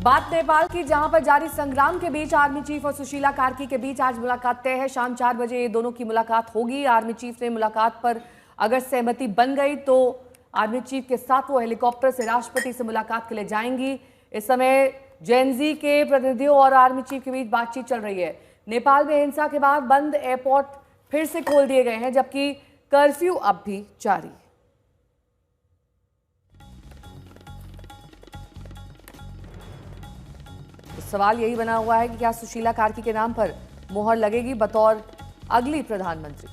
बात नेपाल की, जहां पर जारी संग्राम के बीच आर्मी चीफ और सुशीला कार्की के बीच आज मुलाकात तय है। शाम 4 बजे ये दोनों की मुलाकात होगी। आर्मी चीफ ने मुलाकात पर अगर सहमति बन गई तो आर्मी चीफ के साथ वो हेलीकॉप्टर से राष्ट्रपति से मुलाकात के लिए जाएंगी। इस समय जेएनजी के प्रतिनिधियों और आर्मी चीफ के बीच बातचीत चल रही है। नेपाल में हिंसा के बाद बंद एयरपोर्ट फिर से खोल दिए गए हैं, जबकि कर्फ्यू अब भी जारी। सवाल यही बना हुआ है कि क्या सुशीला कार्की के नाम पर मोहर लगेगी बतौर अगली प्रधानमंत्री।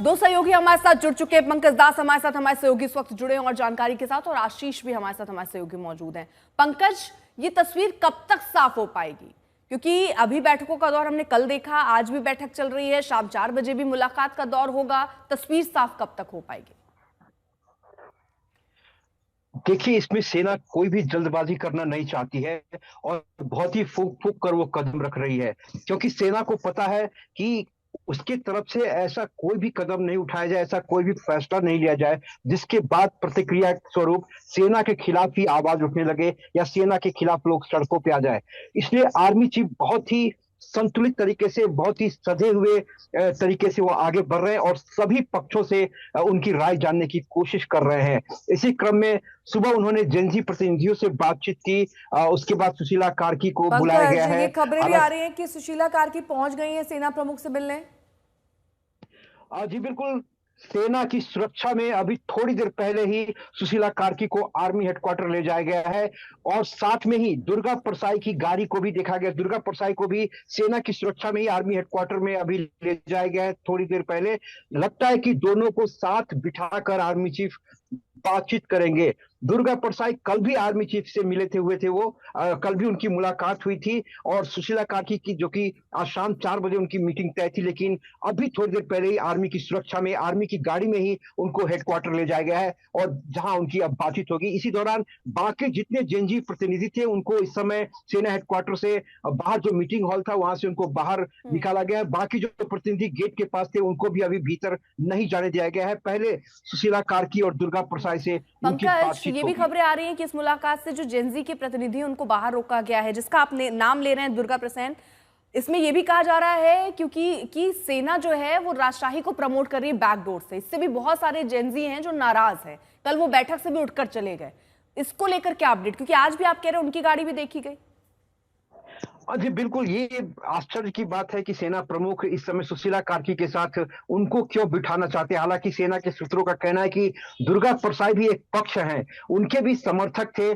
दो सहयोगी हमारे साथ जुड़ चुके हैं। पंकज दास हमारे साथ, हमारे सहयोगी इस वक्त जुड़े हैं और जानकारी के साथ, और आशीष भी हमारे साथ, हमारे सहयोगी मौजूद हैं। पंकज, ये तस्वीर कब तक साफ हो पाएगी? क्योंकि अभी बैठकों का दौर हमने कल देखा, आज भी बैठक चल रही है, शाम 4 बजे भी मुलाकात का दौर होगा। तस्वीर साफ कब तक हो पाएगी? देखिए, इसमें सेना कोई भी जल्दबाजी करना नहीं चाहती है और बहुत ही फूक फूक कर वो कदम रख रही है, क्योंकि सेना को पता है कि उसके तरफ से ऐसा कोई भी कदम नहीं उठाया जाए, ऐसा कोई भी फैसला नहीं लिया जाए जिसके बाद प्रतिक्रिया स्वरूप सेना के खिलाफ ही आवाज उठने लगे या सेना के खिलाफ लोग सड़कों पे आ जाए। इसलिए आर्मी चीफ बहुत ही संतुलित तरीके से, बहुत ही सधे हुए तरीके से वो आगे बढ़ रहे हैं और सभी पक्षों से उनकी राय जानने की कोशिश कर रहे हैं। इसी क्रम में सुबह उन्होंने जेएनजी प्रतिनिधियों से बातचीत की। उसके बाद सुशीला कार्की को बुलाया गया है। ये खबरें भी आ रही हैं कि सुशीला कार्की पहुंच गई हैं सेना प्रमुख से मिलने। जी बिल्कुल, सेना की सुरक्षा में अभी थोड़ी देर पहले ही सुशीला कार्की को आर्मी हेडक्वार्टर ले जाया गया है और साथ में ही दुर्गा परसाई की गाड़ी को भी देखा गया। दुर्गा परसाई को भी सेना की सुरक्षा में ही आर्मी हेडक्वार्टर में अभी ले जाया गया है थोड़ी देर पहले। लगता है कि दोनों को साथ बिठाकर आर्मी चीफ बातचीत करेंगे। दुर्गा परसाई कल भी आर्मी चीफ से मिले थे वो कल भी उनकी मुलाकात हुई थी और सुशीला कार्की की, जो कि आज शाम 4 बजे उनकी मीटिंग तय थी, लेकिन अभी थोड़ी देर पहले ही आर्मी की सुरक्षा में, आर्मी की गाड़ी में ही उनको हेडक्वार्टर ले जाया गया है और जहां उनकी अब बातचीत होगी। इसी दौरान बाकी जितने जेएनजी प्रतिनिधि थे उनको इस समय सेना हेडक्वार्टर से बाहर, जो मीटिंग हॉल था वहां से उनको बाहर निकाला गया है। बाकी जो प्रतिनिधि गेट के पास थे उनको भी अभी भीतर नहीं जाने दिया गया है। पहले सुशीला कार्की और दुर्गा परसाई से उनकी बातचीत। ये भी खबरें आ रही हैं कि इस मुलाकात से जो जेएनजी के प्रतिनिधि उनको बाहर रोका गया है, जिसका आप नाम ले रहे हैं दुर्गा प्रसेन, इसमें यह भी कहा जा रहा है क्योंकि सेना जो है वो राजशाही को प्रमोट कर रही है बैकडोर से। इससे भी बहुत सारे जेएनजी हैं जो नाराज हैं, कल वो बैठक से भी उठकर चले गए। इसको लेकर क्या अपडेट? क्योंकि आज भी आप कह रहे हैं उनकी गाड़ी भी देखी गई। जी बिल्कुल, ये आश्चर्य की बात है कि सेना प्रमुख इस समय सुशीला कार्की के साथ उनको क्यों बिठाना चाहते हैं। हालांकि सेना के सूत्रों का कहना है कि दुर्गा परसाई भी एक पक्ष हैं, उनके भी समर्थक थे।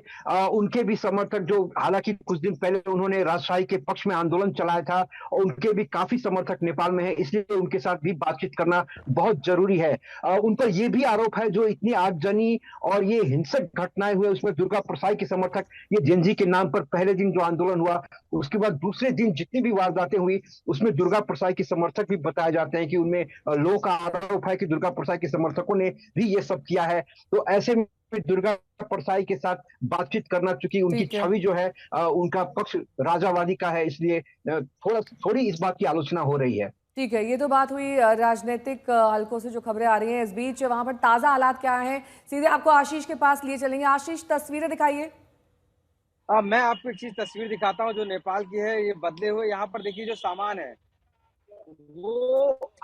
उनके भी समर्थक, जो हालांकि कुछ दिन पहले उन्होंने राजशाही के पक्ष में आंदोलन चलाया था, और उनके भी काफी समर्थक नेपाल में है, इसलिए उनके साथ भी बातचीत करना बहुत जरूरी है। उन पर यह भी आरोप है, जो इतनी आगजनी और ये हिंसक घटनाएं हुए उसमें दुर्गा परसाई के समर्थक, ये जेएनजी के नाम पर पहले दिन जो आंदोलन हुआ उसके बाद दूसरे दिन जितनी भी वारदातें हुई उसमें दुर्गा परसाई के समर्थक भी बताए जाते हैं कि उनमें लोगों का आरोप है कि दुर्गा परसाई के समर्थकों ने भी ये सब किया है। तो ऐसे में दुर्गा परसाई के साथ बातचीत करना, चूंकि उनकी छवि जो है उनका पक्ष राजावादी का है, इसलिए थोड़ी इस बात की आलोचना हो रही है। ठीक है, ये तो बात हुई राजनीतिक हलकों से जो खबरें आ रही हैं। इस बीच वहां पर ताजा हालात क्या हैं, सीधे आपको आशीष के पास लिए चलेंगे। आशीष, तस्वीरें दिखाइए। मैं आपको एक चीज तस्वीर दिखाता हूँ जो नेपाल की है। ये बदले हुए यहाँ पर देखिए जो सामान है वो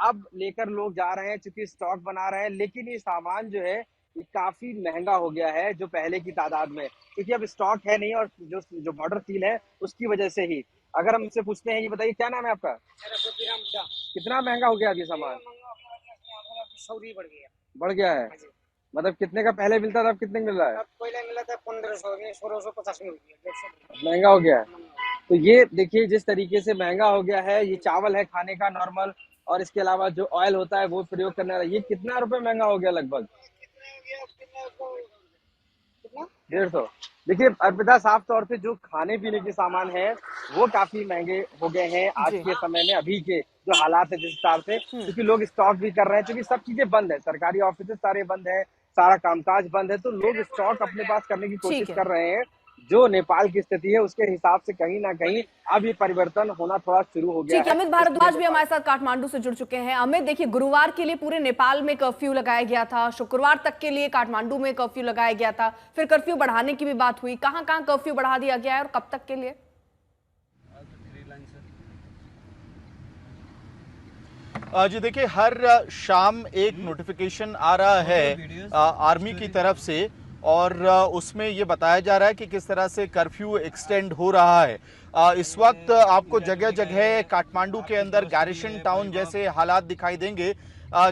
अब लेकर लोग जा रहे हैं, चूंकि स्टॉक बना रहे हैं, लेकिन ये सामान जो है ये काफी महंगा हो गया है जो पहले की तादाद में, क्योंकि अब स्टॉक है नहीं और जो बॉर्डर सील है उसकी वजह से ही। अगर हम इससे पूछते हैं, ये बताइए क्या नाम है आपका? कितना महंगा हो गया अब ये सामान? बढ़ गया है। मतलब कितने का पहले मिलता था, अब कितने मिल रहा है? पहले मिला था 1500 में, 1650 में, महंगा हो गया है। तो ये देखिए जिस तरीके से महंगा हो गया है। ये चावल है खाने का नॉर्मल, और इसके अलावा जो ऑयल होता है वो प्रयोग करने वाला, ये कितना रुपए महंगा हो गया? लगभग 150। देखिए अर्पिता, साफ तौर पे जो खाने पीने के सामान है वो काफी महंगे हो गए हैं आज के समय में, अभी के जो हालात है जिस हिसाब से, क्योंकि लोग स्टॉक भी कर रहे हैं, क्योंकि सब चीजें बंद है, सरकारी ऑफिस सारे बंद है, सारा कामकाज बंद है, तो लोग स्टॉक अपने पास करने की कोशिश कर रहे हैं। जो नेपाल की स्थिति है उसके हिसाब से कहीं ना कहीं अब ये परिवर्तन होना थोड़ा शुरू हो गया ठीक है, अमित भारद्वाज भी हमारे साथ काठमांडू से जुड़ चुके हैं। अमित, देखिए, गुरुवार के लिए पूरे नेपाल में कर्फ्यू लगाया गया था, शुक्रवार तक के लिए काठमांडू में कर्फ्यू लगाया गया था, फिर कर्फ्यू बढ़ाने की भी बात हुई। कहां कहां कर्फ्यू बढ़ा दिया गया है और कब तक के लिए? जी देखिए, हर शाम एक नोटिफिकेशन आ रहा है आर्मी की तरफ से और उसमें ये बताया जा रहा है कि किस तरह से कर्फ्यू एक्सटेंड हो रहा है। इस वक्त आपको जगह जगह काठमांडू के अंदर गैरिसन टाउन जैसे हालात दिखाई देंगे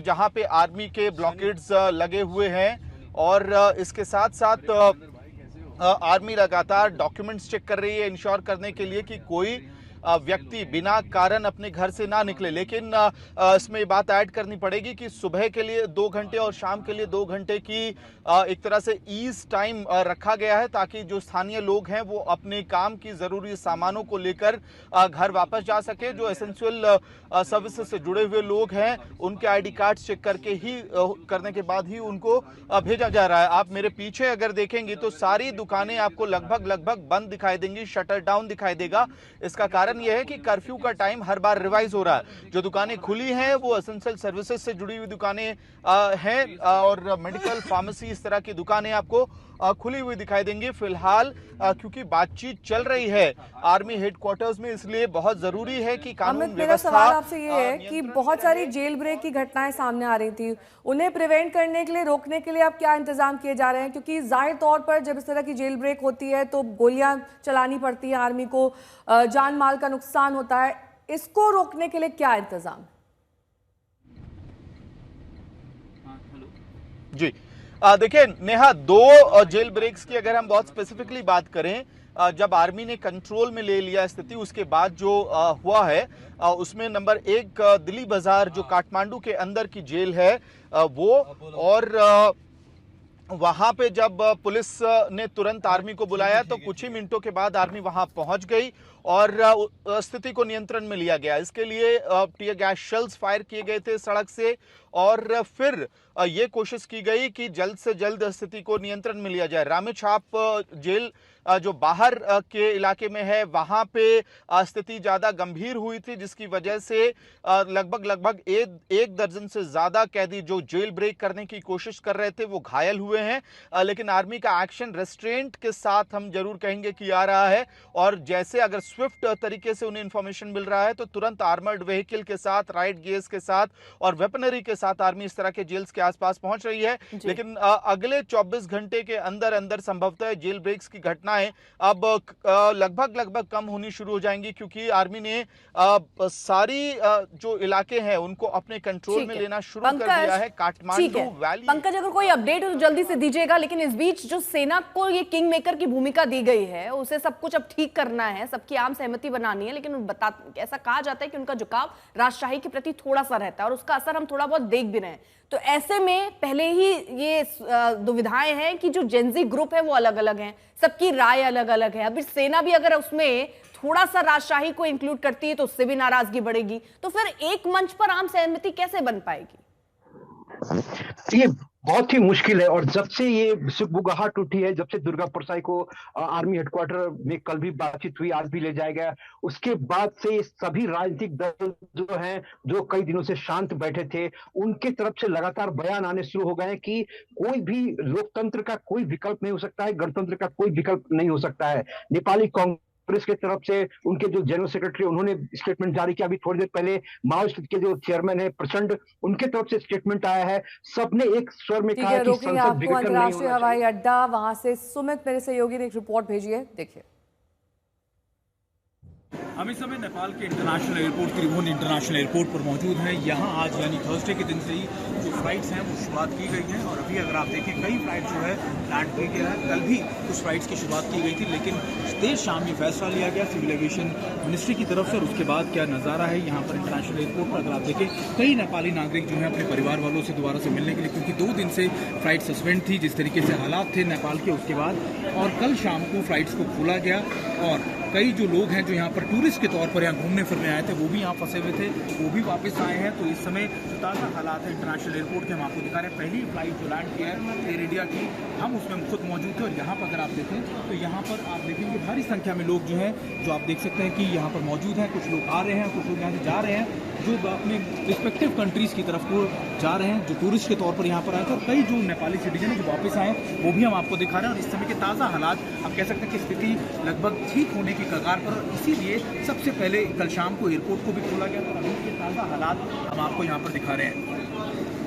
जहां पे आर्मी के ब्लॉकेड्स लगे हुए हैं और इसके साथ साथ आर्मी लगातार डॉक्यूमेंट्स चेक कर रही है इंश्योर करने के लिए कि कोई व्यक्ति बिना कारण अपने घर से ना निकले। लेकिन इसमें ये बात ऐड करनी पड़ेगी कि सुबह के लिए 2 घंटे और शाम के लिए 2 घंटे की एक तरह से ईज टाइम रखा गया है ताकि जो स्थानीय लोग हैं वो अपने काम की जरूरी सामानों को लेकर घर वापस जा सके। जो एसेंशियल सर्विसेज से जुड़े हुए लोग हैं उनके आईडी कार्ड चेक करने के बाद ही उनको भेजा जा रहा है। आप मेरे पीछे अगर देखेंगे तो सारी दुकानें आपको लगभग बंद दिखाई देंगी, शटर डाउन दिखाई देगा। इसका कारण यह है कि कर्फ्यू का टाइम हर बार रिवाइज हो रहा है। जो दुकानें खुली हैं वो एसेंशियल सर्विसेज से जुड़ी हुई दुकानें हैं और मेडिकल, फार्मेसी, इस तरह की दुकानें आपको खुली हुई दिखाई देंगी। फिलहाल क्योंकि बातचीत चल रही है आर्मी हेडक्वार्टर्स में, इसलिए बहुत जरूरी है कि कानून अमित, मेरा व्यवस्था। सवाल आपसे ये है कि बहुत सारी जेल ब्रेक की घटनाएं सामने आ रही थी, उन्हें प्रिवेंट करने के लिए, रोकने के लिए अब क्या इंतजाम किए जा रहे हैं? क्योंकि जाहिर तौर पर जब इस तरह की जेल ब्रेक होती है तो गोलियां चलानी पड़ती है आर्मी को, जान माल का नुकसान होता है। इसको रोकने के लिए क्या इंतजाम? जी देखिए नेहा, 2 जेल ब्रेक्स की अगर हम बहुत स्पेसिफिकली बात करें, जब आर्मी ने कंट्रोल में ले लिया स्थिति उसके बाद जो हुआ है उसमें नंबर 1 दिल्ली बाजार जो काठमांडू के अंदर की जेल है वो, और वहां पे जब पुलिस ने तुरंत आर्मी को बुलाया तो कुछ ही मिनटों के बाद आर्मी वहां पहुंच गई और स्थिति को नियंत्रण में लिया गया। इसके लिए टीयर गैस शेल्स फायर किए गए थे सड़क से और फिर ये कोशिश की गई कि जल्द से जल्द स्थिति को नियंत्रण में लिया जाए। रामेछाप जेल जो बाहर के इलाके में है वहां पे स्थिति ज्यादा गंभीर हुई थी जिसकी वजह से लगभग 1 दर्जन से ज्यादा कैदी जो जेल ब्रेक करने की कोशिश कर रहे थे वो घायल हुए हैं। लेकिन आर्मी का एक्शन रेस्ट्रेंट के साथ हम जरूर कहेंगे कि आ रहा है और जैसे अगर स्विफ्ट तरीके से उन्हें इंफॉर्मेशन मिल रहा है तो तुरंत आर्मर्ड व्हीकल के साथ, राइट गियर्स के साथ और वेपनरी के साथ आर्मी इस तरह के जेल्स के आसपास पहुंच रही है। लेकिन अगले 24 घंटे के अंदर संभवतः जेल ब्रेक्स की घटनाएं अब लगभग कम होनी शुरू हो जाएंगी क्योंकि आर्मी ने सारी जो इलाके हैं उनको अपने कंट्रोल में लेना शुरू कर दिया है। काठमांडू वैली। पंकज, अगर कोई अपडेट हो तो जल्दी से दीजिएगा, लेकिन इस बीच जो सेना को ये किंग मेकर की भूमिका दी गई है उसे सब कुछ अब ठीक करना है, सबकी आम सहमति बनानी है, लेकिन ऐसा कहा जाता है कि उनका झुकाव राजशाही के प्रति थोड़ा सा रहता है और उसका असर हम थोड़ा बहुत देख भी रहे हैं। तो ऐसे में पहले ही ये दुविधाएं हैं कि जो जेनजी ग्रुप है वो अलग अलग हैं, सबकी राय अलग अलग है। अभी सेना भी अगर उसमें थोड़ा सा राजशाही को इंक्लूड करती है तो उससे भी नाराजगी बढ़ेगी, तो फिर एक मंच पर आम सहमति कैसे बन पाएगी? ये बहुत ही मुश्किल है और जब से ये सुगबुगाहट उठी है, जब से दुर्गा परसाई को आर्मी हेडक्वार्टर में कल भी बातचीत हुई, आज भी ले जाया गया, उसके बाद से सभी राजनीतिक दल जो हैं, जो कई दिनों से शांत बैठे थे, उनके तरफ से लगातार बयान आने शुरू हो गए हैं कि कोई भी लोकतंत्र का कोई विकल्प नहीं हो सकता है, गणतंत्र का कोई विकल्प नहीं हो सकता है। नेपाली कांग्रेस की तरफ से उनके जो जनरल सेक्रेटरी उन्होंने स्टेटमेंट जारी किया, अभी थोड़ी देर पहले माओवादिस्ट के जो चेयरमैन है प्रचंड, उनके तरफ से स्टेटमेंट आया है। सबने एक स्वर में कहा कि संसद बिगड़कर नहीं होना चाहिए। हवाई अड्डा, वहां से सुमित मेरे सहयोगी ने एक रिपोर्ट भेजी है, देखिए। हम इस समय नेपाल के इंटरनेशनल एयरपोर्ट, त्रिभुवन इंटरनेशनल एयरपोर्ट पर मौजूद हैं। यहाँ आज यानी थर्सडे के दिन से ही जो फ्लाइट्स हैं वो शुरुआत की गई है और अभी अगर आप देखें कई फ्लाइट जो है लैंड किया गया है। कल भी कुछ फ्लाइट्स की शुरुआत की गई थी लेकिन देर शाम ये फैसला लिया गया सिविल एविएशन मिनिस्ट्री की तरफ से। और उसके बाद क्या नज़ारा है यहाँ पर इंटरनेशनल एयरपोर्ट पर, अगर आप देखें कई नेपाली नागरिक जो है अपने परिवार वालों से दोबारा से मिलने के लिए, क्योंकि 2 दिन से फ्लाइट सस्पेंड थी जिस तरीके से हालात थे नेपाल के, उसके बाद और कल शाम को फ्लाइट्स को खोला गया और कई जो लोग हैं जो यहाँ पर टूरिस्ट के तौर पर यहाँ घूमने फिरने आए थे वो भी यहाँ फंसे हुए थे, वो भी वापस आए हैं। तो इस समय जो ताज़ा हालात है इंटरनेशनल एयरपोर्ट के हम आपको दिखा रहे हैं। पहली फ्लाइट जो लैंड किया है एयर इंडिया की, हम उसमें खुद मौजूद थे और यहाँ पर अगर आप देखें तो यहाँ पर आप देखेंगे भारी संख्या में लोग जो हैं जो आप देख सकते हैं कि यहाँ पर मौजूद हैं। कुछ लोग आ रहे हैं, कुछ लोग यहाँ से जा रहे हैं जो अपने रिस्पेक्टिव कंट्रीज़ की तरफ को जा रहे हैं, जो टूरिस्ट के तौर पर यहाँ पर आए थे। और कई जो नेपाली सिटीजन है जो वापस आए वो भी हम आपको दिखा रहे हैं। और इस समय के ताज़ा हालात आप कह सकते हैं कि स्थिति लगभग ठीक होने की कगार पर, और इसीलिए सबसे पहले कल शाम को एयरपोर्ट को भी खोला गया। और अभी के ताज़ा हालात हम आपको यहाँ पर दिखा रहे हैं।